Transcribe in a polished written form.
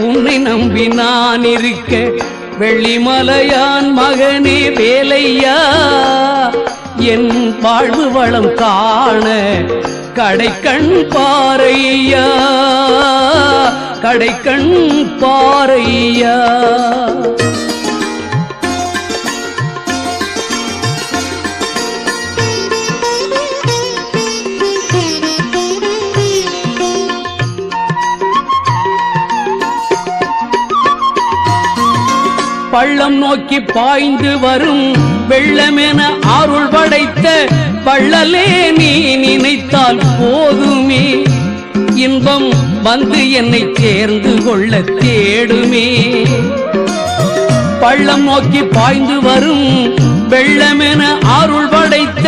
உன்னை நம்பி நான் இருக்க வெள்ளிமலையான் மகனே வேலையா என் வாழ்வு வளம் காண கடைக்கண் பாறையா கடைக்கண் பாறையா பள்ளம் நோக்கி பாய்ந்து வரும் வெள்ளமென அருள் படைத்த பள்ளலே நீ நினைத்தால் போதுமே இன்பம் வந்து என்னை சேர்ந்து கொள்ள தேடுமே பள்ளம் நோக்கி பாய்ந்து வரும் வெள்ளமென அருள் படைத்த